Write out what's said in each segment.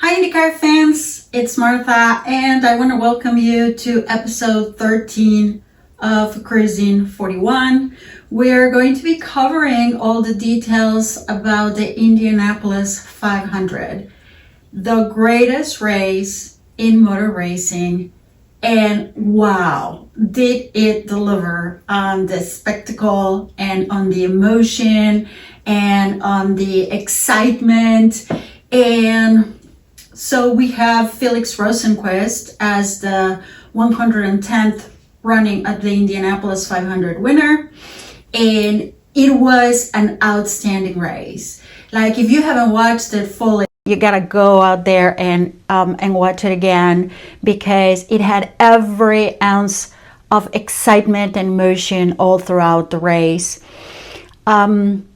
Hi IndyCar fans, it's Martha and I want to welcome you to episode 13 of Cruising 41. We're going to be covering all the details about the Indianapolis 500, the greatest race in motor racing, and wow, did it deliver on the spectacle and on the emotion and on the excitement. And so we have Felix Rosenqvist as the 110th running at the Indianapolis 500 winner. And it was an outstanding race. Like, if you haven't watched it fully, you gotta go out there and watch it again, because it had every ounce of excitement and emotion all throughout the race. And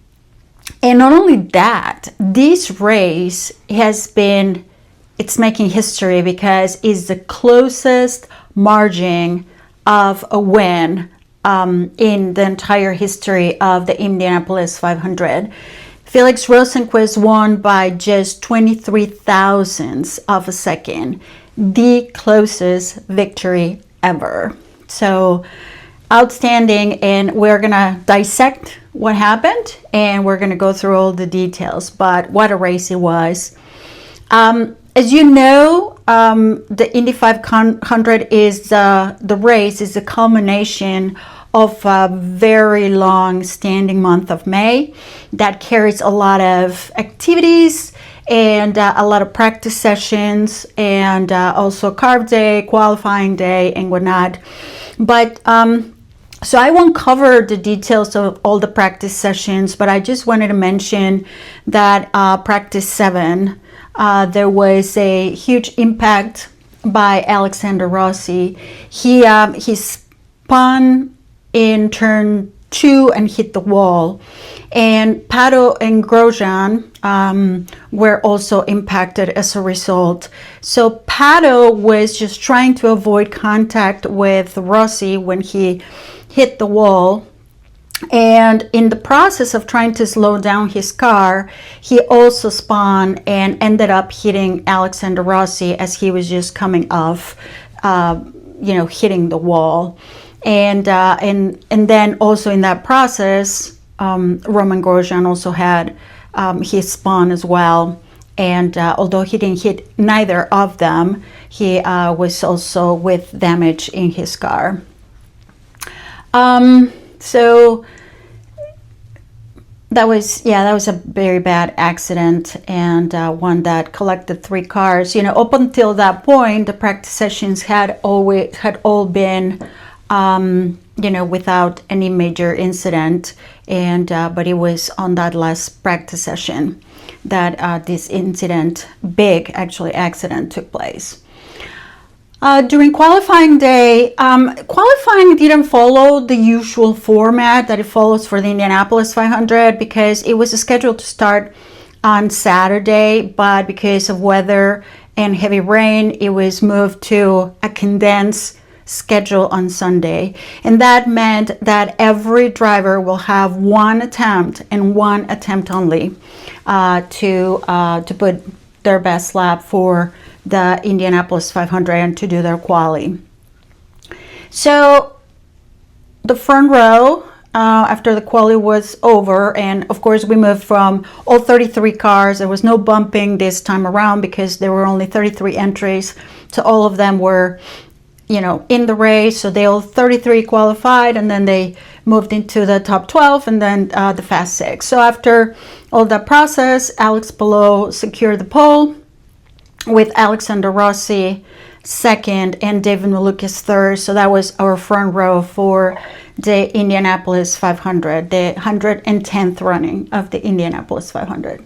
not only that, this race it's making history because it's the closest margin of a win in the entire history of the Indianapolis 500. Felix Rosenqvist won by just 23 thousandths of a second, the closest victory ever. So outstanding, and we're gonna dissect what happened and we're gonna go through all the details, but what a race it was. As you know, the Indy 500 is the race is the culmination of a very long standing month of May that carries a lot of activities and a lot of practice sessions, and also carb day, qualifying day, and whatnot. But so I won't cover the details of all the practice sessions, but I just wanted to mention that practice 7, there was a huge impact by Alexander Rossi. He spun in turn 2 and hit the wall, and Pato and Grosjean were also impacted as a result. So Pato was just trying to avoid contact with Rossi when he hit the wall, and in the process of trying to slow down his car, he also spun and ended up hitting Alexander Rossi as he was just coming off, hitting the wall. And then also in that process, Roman Grosjean also had his spun as well. And although he didn't hit neither of them, he was also with damage in his car. So that was a very bad accident, and one that collected 3 cars. Up until that point, the practice sessions had all been without any major incident, and but it was on that last practice session that this big accident took place. During qualifying day, qualifying didn't follow the usual format that it follows for the Indianapolis 500, because it was scheduled to start on Saturday, but because of weather and heavy rain, it was moved to a condensed schedule on Sunday. And that meant that every driver will have one attempt and one attempt only to put their best lap for the Indianapolis 500 and to do their quali. So the front row, after the quali was over, and of course we moved from all 33 cars. There was no bumping this time around because there were only 33 entries, so all of them were in the race. So they all 33 qualified, and then they moved into the top 12 and then the fast 6. So after all that process, Alex Palou secured the pole, with Alexander Rossi second and David Malukas third. So that was our front row for the Indianapolis 500, the 110th running of the Indianapolis 500.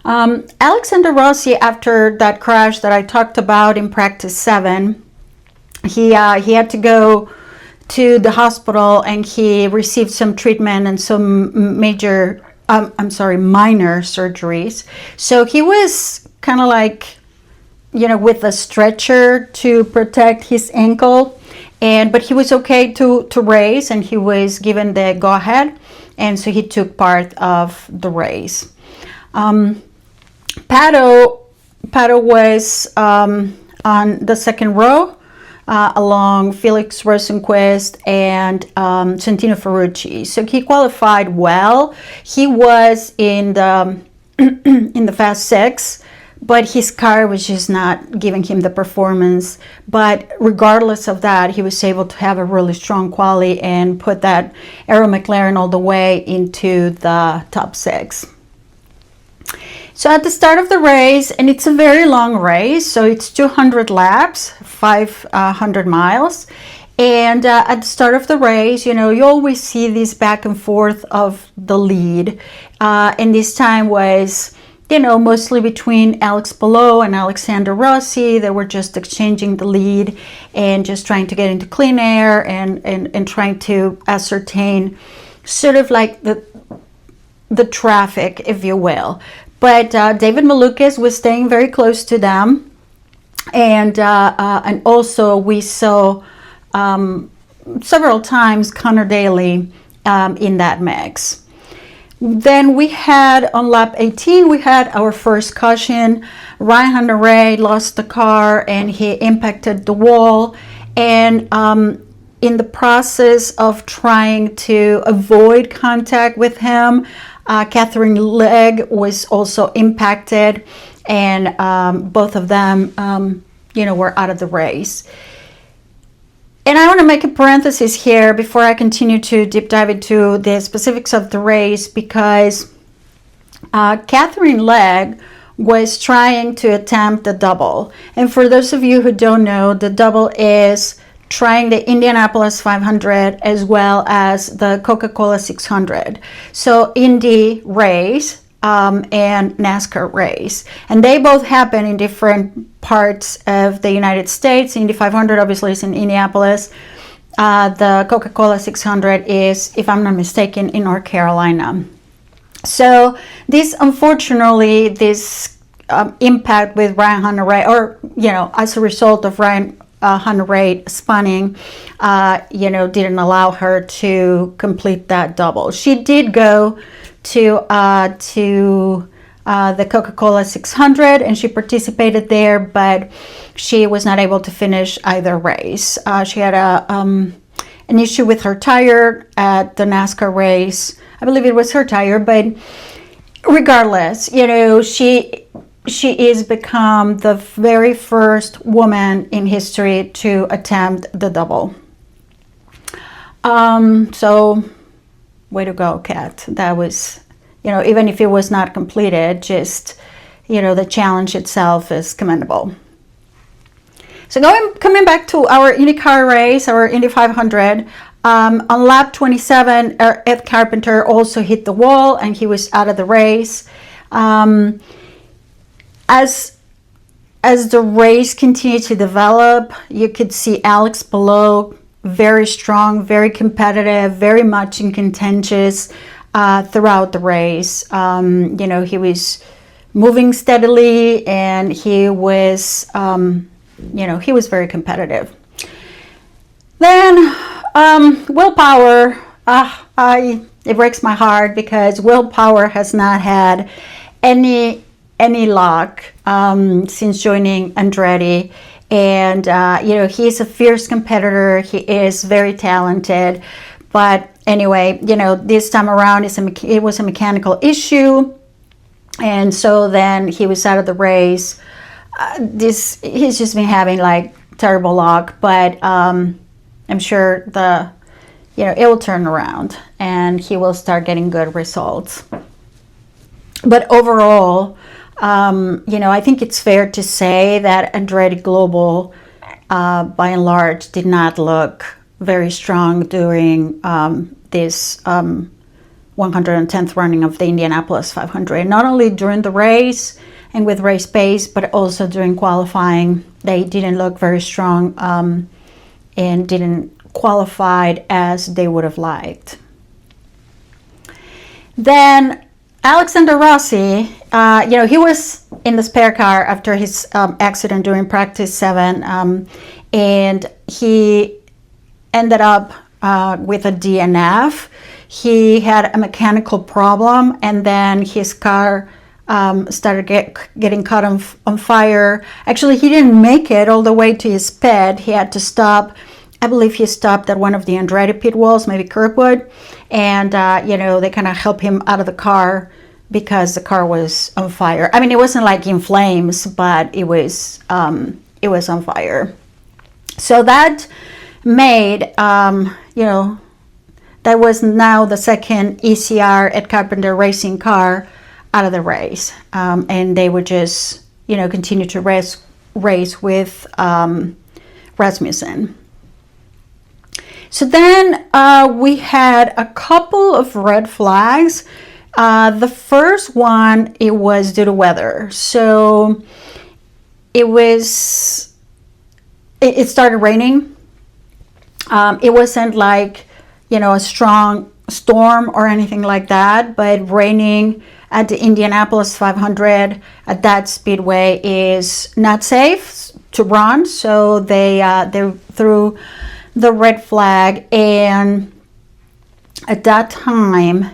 Alexander Rossi, after that crash that I talked about in practice 7, he had to go to the hospital, and he received some treatment and some minor surgeries. So he was kind of like, with a stretcher to protect his ankle, but he was okay to race, and he was given the go-ahead, and so he took part of the race. Pato Pato was on the second row, along Felix Rosenqvist and Santino Ferrucci. So he qualified well. He was in the in the Fast Six, but his car was just not giving him the performance. But regardless of that, he was able to have a really strong quali and put that Aero McLaren all the way into the top 6. So at the start of the race, and it's a very long race, so it's 200 laps, 500 miles. And at the start of the race, you always see this back and forth of the lead. And this time was, mostly between Alex Palou and Alexander Rossi. They were just exchanging the lead and just trying to get into clean air and trying to ascertain sort of like the traffic, if you will. But David Malukas was staying very close to them. And also we saw several times Connor Daly in that mix. Then we had on lap 18, we had our first caution. Ryan Hunter-Reay lost the car and he impacted the wall. And in the process of trying to avoid contact with him, Catherine Legg was also impacted, and both of them, were out of the race. And I want to make a parenthesis here before I continue to deep dive into the specifics of the race, because Catherine Legg was trying to attempt the double. And for those of you who don't know, the double is trying the Indianapolis 500 as well as the Coca-Cola 600. So Indy race and NASCAR race. And they both happen in different parts of the United States. Indy 500 obviously is in Indianapolis. The Coca-Cola 600 is, if I'm not mistaken, in North Carolina. So this, unfortunately, this impact with Ryan Hunter-Reay, or, as a result of Ryan Hunter-Reay spawning, didn't allow her to complete that double. She did go to the Coca-Cola 600 and she participated there, but she was not able to finish either race. She had an issue with her tire at the NASCAR race. I believe it was her tire, but regardless, she is become the very first woman in history to attempt the double. So way to go, Kat. That was, even if it was not completed, just, the challenge itself is commendable. So coming back to our IndyCar race, our Indy 500, on lap 27, Ed Carpenter also hit the wall and he was out of the race. As the race continued to develop, you could see Alex Palou very strong, very competitive, very much in contentious throughout the race. He was moving steadily and he was, he was very competitive. Then Will Power, it breaks my heart because Will Power has not had any luck since joining Andretti. And, he's a fierce competitor. He is very talented. But anyway, this time around, it was a mechanical issue. And so then he was out of the race. He's just been having like terrible luck. But I'm sure it will turn around and he will start getting good results. But overall, I think it's fair to say that Andretti Global, by and large, did not look very strong during this 110th running of the Indianapolis 500. Not only during the race and with race pace, but also during qualifying. They didn't look very strong and didn't qualify as they would have liked. Then Alexander Rossi, he was in the spare car after his accident during practice 7, and he ended up with a DNF. He had a mechanical problem, and then his car started getting caught on fire. Actually, he didn't make it all the way to his pit. He had to stop. I believe he stopped at one of the Andretti pit walls, maybe Kirkwood, and they kind of helped him out of the car because the car was on fire. I mean, it wasn't like in flames, but it was on fire. So that made that was now the second ECR at Carpenter racing car out of the race, and they would just continue to race with Rasmussen. So then we had a couple of red flags. The first one, it was due to weather. So it started raining. It wasn't like a strong storm or anything like that, but raining at the Indianapolis 500 at that speedway is not safe to run. So they threw the red flag, and at that time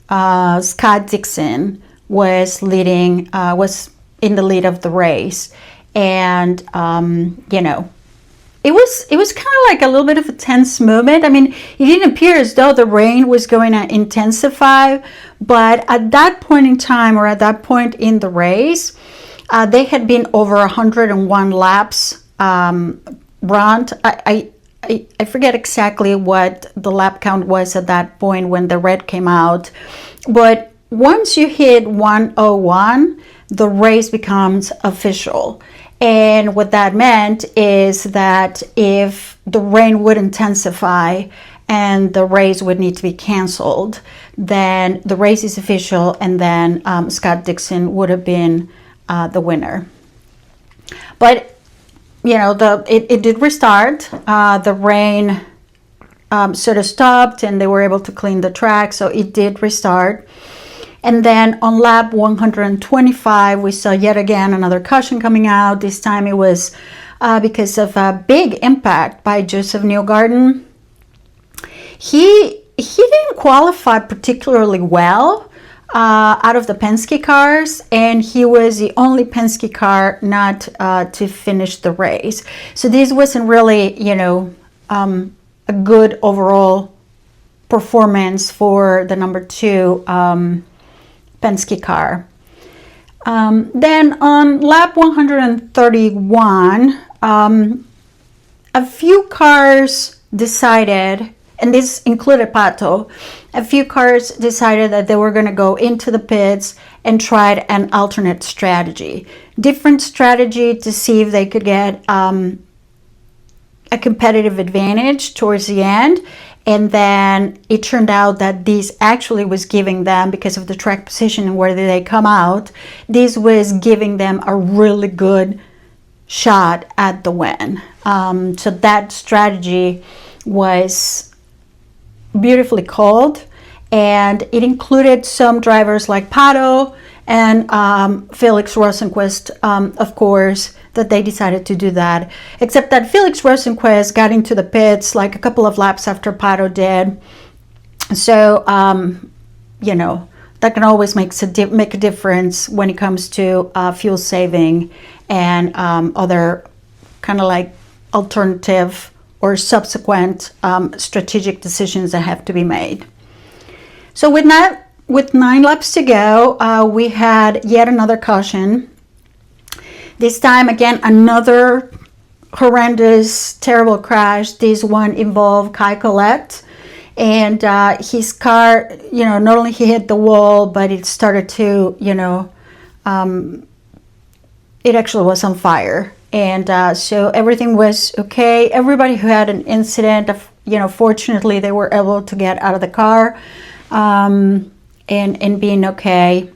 Scott Dixon was in the lead of the race, and it was kind of like a little bit of a tense moment. I mean, it didn't appear as though the rain was going to intensify, but at that point in time, or at that point in the race, they had been over 101 laps run. I forget exactly what the lap count was at that point when the red came out, but once you hit 101, the race becomes official. And what that meant is that if the rain would intensify and the race would need to be canceled, then the race is official, and then Scott Dixon would have been the winner. But it did restart. The rain sort of stopped, and they were able to clean the track, so it did restart. And then on lap 125, we saw yet again another caution coming out. This time it was because of a big impact by Joseph Newgarden. He didn't qualify particularly well out of the Penske cars, and he was the only Penske car not to finish the race. So this wasn't really, a good overall performance for the number 2 Penske car. Then on lap 131, a few cars decided, and this included Pato, a few cars decided that they were going to go into the pits and tried an alternate strategy. Different strategy to see if they could get a competitive advantage towards the end. And then it turned out that this actually was giving them, because of the track position and where they come out, this was giving them a really good shot at the win. So that strategy was beautifully called, and it included some drivers like Pato and Felix Rosenqvist, of course, that they decided to do that, except that Felix Rosenqvist got into the pits like a couple of laps after Pato did. So that can always make a difference when it comes to fuel saving and other kind of like alternative or subsequent strategic decisions that have to be made. So with 9 laps to go, we had yet another caution. This time, again, another horrendous, terrible crash. This one involved Kai Collette, and his car, not only he hit the wall, but it started to, it actually was on fire. And so everything was okay. Everybody who had an incident, fortunately, they were able to get out of the car and being okay.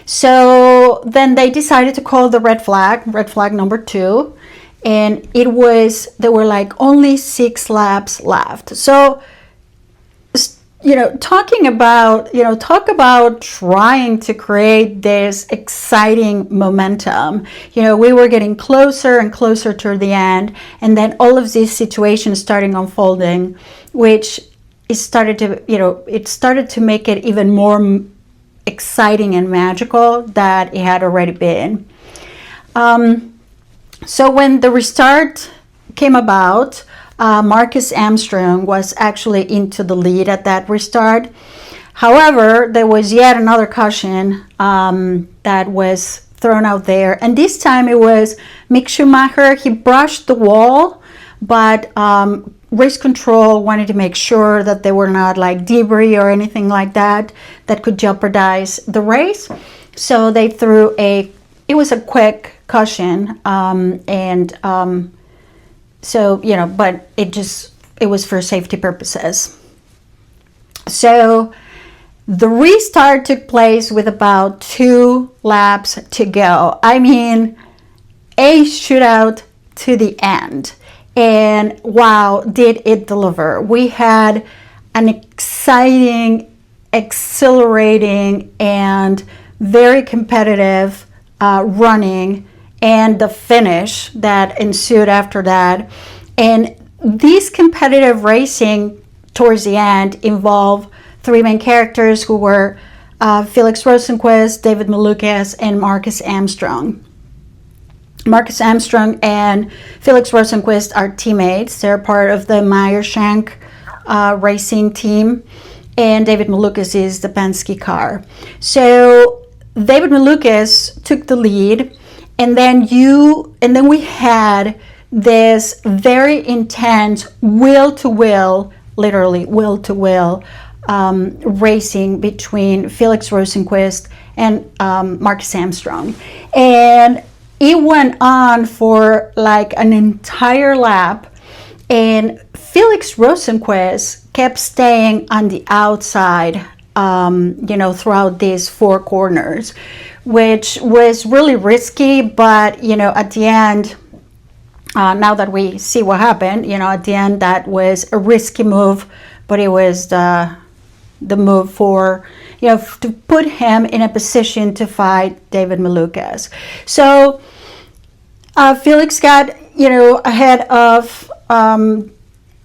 So then they decided to call the red flag number 2. And there were like only 6 laps left. So, talk about trying to create this exciting momentum. We were getting closer and closer to the end, and then all of these situations starting unfolding, which it started to make it even more exciting and magical that it had already been. So when the restart came about, Marcus Armstrong was actually into the lead at that restart. However, there was yet another caution that was thrown out there, and this time it was Mick Schumacher. He brushed the wall, but race control wanted to make sure that there were not like debris or anything like that that could jeopardize the race. So they threw it was a quick caution, so, you know, but it was for safety purposes. So the restart took place with about 2 laps to go. I mean, a shootout to the end. And wow, did it deliver. We had an exciting, exhilarating, and very competitive running, and the finish that ensued after that. And these competitive racing towards the end involved 3 main characters who were Felix Rosenqvist, David Malukas, and Marcus Armstrong. Marcus Armstrong and Felix Rosenqvist are teammates. They're part of the Meyer-Shank racing team, and David Malukas is the Penske car. So David Malukas took the lead, and then we had this very intense will-to-will, literally will-to-will racing between Felix Rosenqvist and Marcus Armstrong. And it went on for like an entire lap, and Felix Rosenqvist kept staying on the outside, throughout these 4 corners, which was really risky. But, at the end, now that we see what happened, at the end, that was a risky move, but it was the move for, to put him in a position to fight David Malukas. So Felix got, ahead of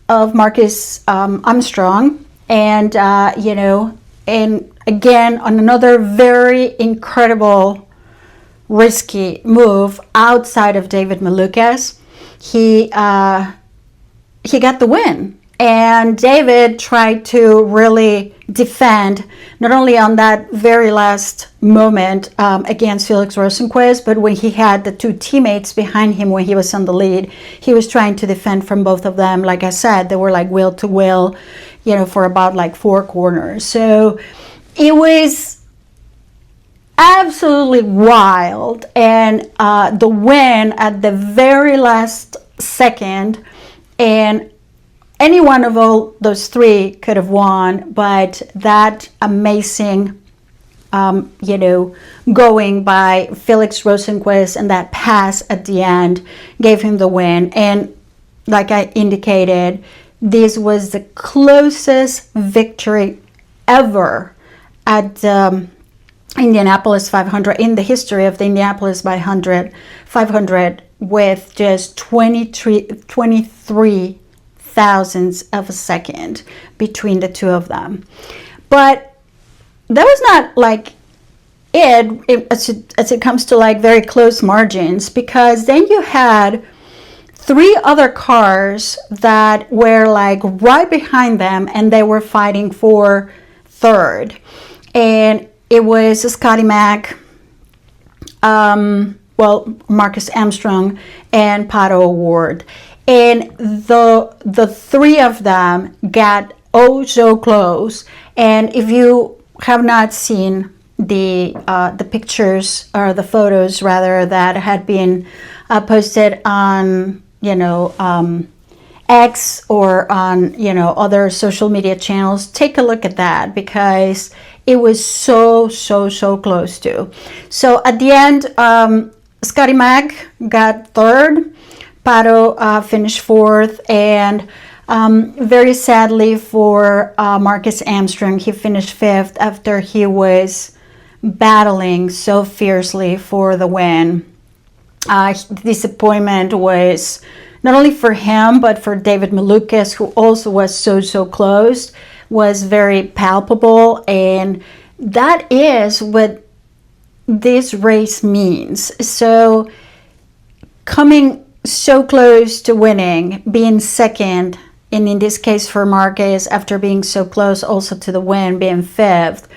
Marcus Armstrong, and, and again, on another very incredible, risky move outside of David Malukas, he got the win. And David tried to really defend, not only on that very last moment against Felix Rosenqvist, but when he had the 2 teammates behind him when he was on the lead, he was trying to defend from both of them. Like I said, they were like will to will, for about like 4 corners. So it was absolutely wild. And the win at the very last second, and any one of all those 3 could have won, but that amazing, going by Felix Rosenqvist and that pass at the end gave him the win. And like I indicated, this was the closest victory ever at the Indianapolis 500 in the history of the Indianapolis 500, with just 23 thousandths of a second between the 2 of them. But that was not like as it comes to like very close margins, because then you had 3 other cars that were like right behind them, and they were fighting for 3rd. And it was Scotty Mack, Marcus Armstrong, and Pato O'Ward. And the 3 of them got so close. And if you have not seen the pictures, or the photos rather, that had been posted on X or on other social media channels, take a look at that, because it was so close to. So at the end, Scotty Mack got 3rd. Pato finished 4th, and very sadly for Marcus Armstrong, he finished 5th after he was battling so fiercely for the win. Disappointment was not only for him, but for David Malukas, who also was so close, was very palpable. And that is what this race means. So coming so close to winning, being second, and in this case for Marquez, after being so close also to the win, being fifth,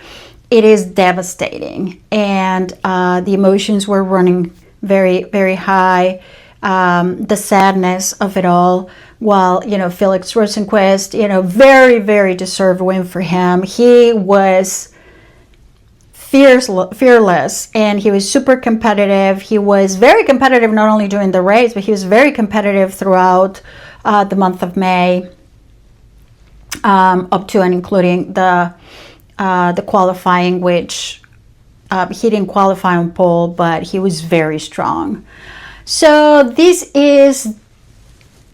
it is devastating. And the emotions were running very, very high. The sadness of it all. While, Felix Rosenqvist, very, very deserved win for him. He was fearless, and he was super competitive. He was very competitive not only during the race, but he was very competitive throughout the month of May, up to and including the qualifying, which he didn't qualify on pole, but he was very strong. So this is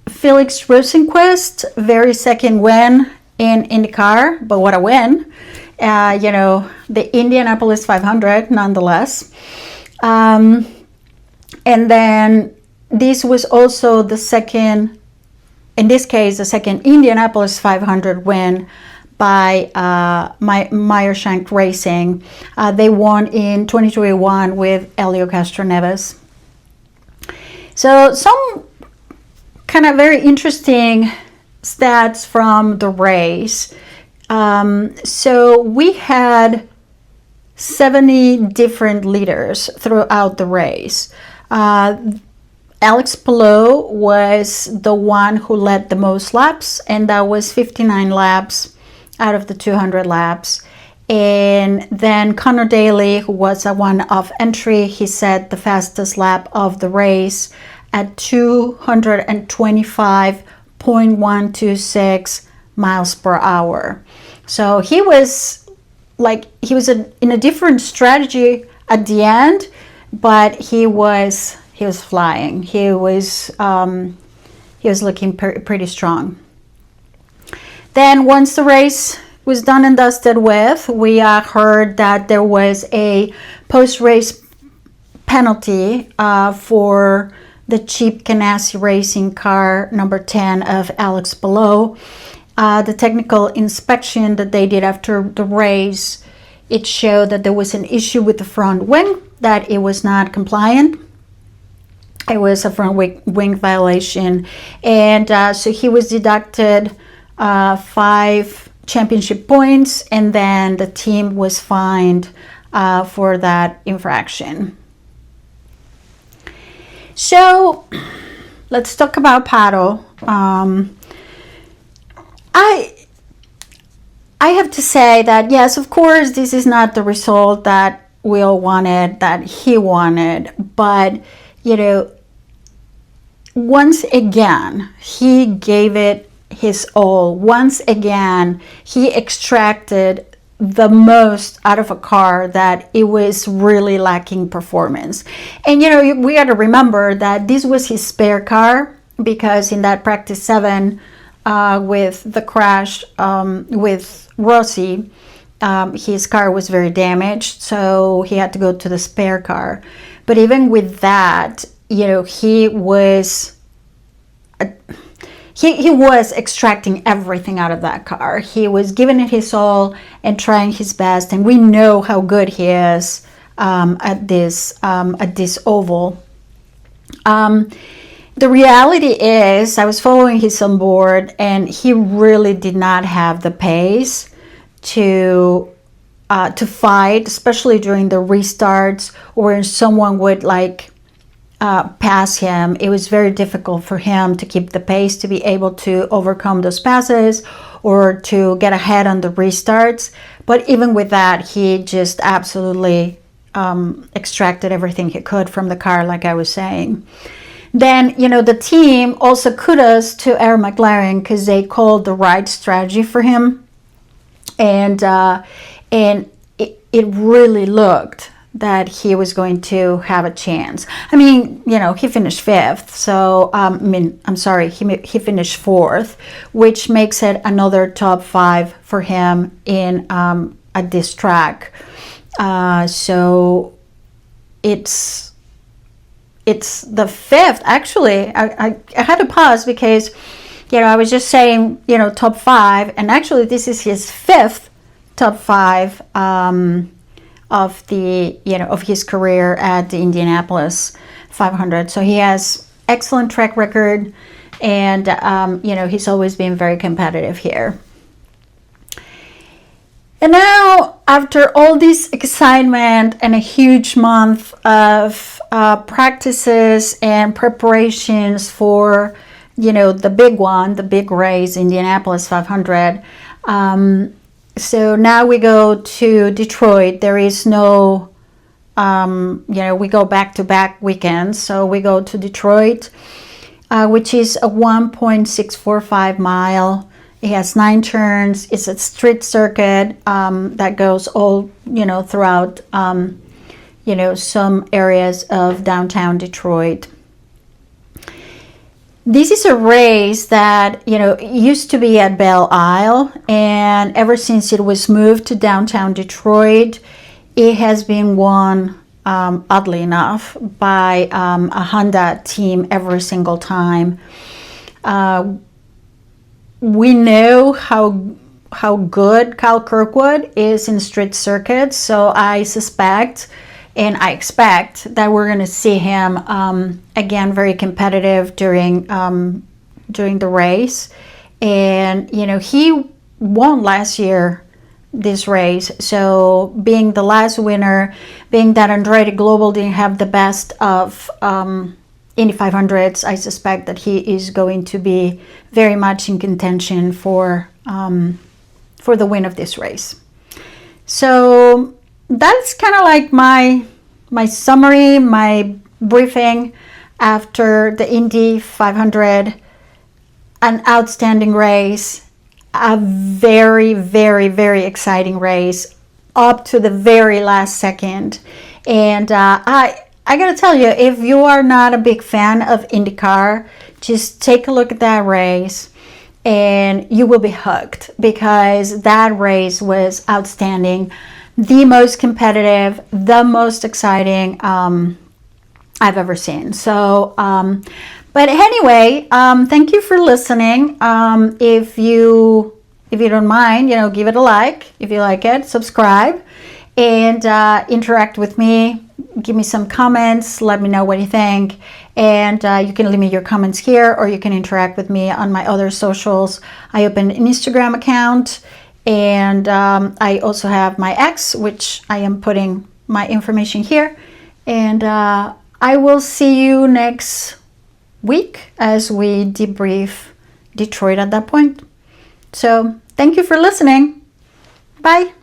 Felix Rosenqvist, very second win in IndyCar, but what a win. The Indianapolis 500 nonetheless. And then this was also the second, in this case, the second Indianapolis 500 win by Meyershank Racing. They won in 2021 with Helio Castroneves. So some kind of very interesting stats from the race. So we had 70 different leaders throughout the race. Alex Palou was the one who led the most laps, and that was 59 laps out of the 200 laps. And then Connor Daly, who was a one-off entry, he set the fastest lap of the race at 225.126 miles per hour. So he was in a different strategy at the end, but he was flying. He was looking pretty strong. Then once the race was done and dusted with, we heard that there was a post-race penalty for the cheap Ganassi Racing car number 10 of Alex Palou. The technical inspection that they did after the race, it showed that there was an issue with the front wing, that it was not compliant. It was a front wing violation. And so he was deducted 5 championship points, and then the team was fined for that infraction. So let's talk about Pato. I have to say that, yes, of course, this is not the result that we all wanted, that he wanted, but, once again, he gave it his all. Once again, he extracted the most out of a car that it was really lacking performance. And, we got to remember that this was his spare car, because in that practice 7, with the crash with Rossi, his car was very damaged, so he had to go to the spare car. But even with that, he was extracting everything out of that car. He was giving it his all and trying his best, and we know how good he is at this oval. The reality is, I was following his on board, and he really did not have the pace to fight, especially during the restarts, or when someone would pass him. It was very difficult for him to keep the pace, to be able to overcome those passes or to get ahead on the restarts. But even with that, he just absolutely extracted everything he could from the car, like I was saying. Then, the team, also kudos to Air McLaren, because they called the right strategy for him. And it really looked that he was going to have a chance. I mean, he finished 5th. So, he finished 4th, which makes it another top 5 for him at this track. So it's the 5th. Actually, I had to pause because, I was just saying, top 5, and actually this is his 5th top 5 of the, of his career at the Indianapolis 500. So he has excellent track record, and he's always been very competitive here. And now, after all this excitement and a huge month of practices and preparations for, the big one, the big race, Indianapolis 500. So now we go to Detroit. There is no, we go back-to-back weekends. So we go to Detroit, which is a 1.645 mile. It has 9 turns. It's a street circuit that goes all, throughout, some areas of downtown Detroit. This is a race that, used to be at Belle Isle, and ever since it was moved to downtown Detroit, it has been won, oddly enough, by a Honda team every single time. We know how good Kyle Kirkwood is in street circuits, so I suspect and I expect that we're going to see him again very competitive during the race. And he won last year this race, so being the last winner, being that Andretti Global didn't have the best of Indy 500s, I suspect that he is going to be very much in contention for the win of this race. So that's kind of like my summary, my briefing after the Indy 500. An outstanding race, a very, very, very exciting race up to the very last second. And I gotta tell you, if you are not a big fan of IndyCar, just take a look at that race and you will be hooked, because that race was outstanding, the most competitive, the most exciting I've ever seen. So, but anyway, thank you for listening. If you don't mind, give it a like if you like it, subscribe, and interact with me. Give me some comments, let me know what you think, and you can leave me your comments here, or you can interact with me on my other socials. I opened an Instagram account, and I also have my X, which I am putting my information here, and I will see you next week as we debrief Detroit at that point. So thank you for listening. Bye.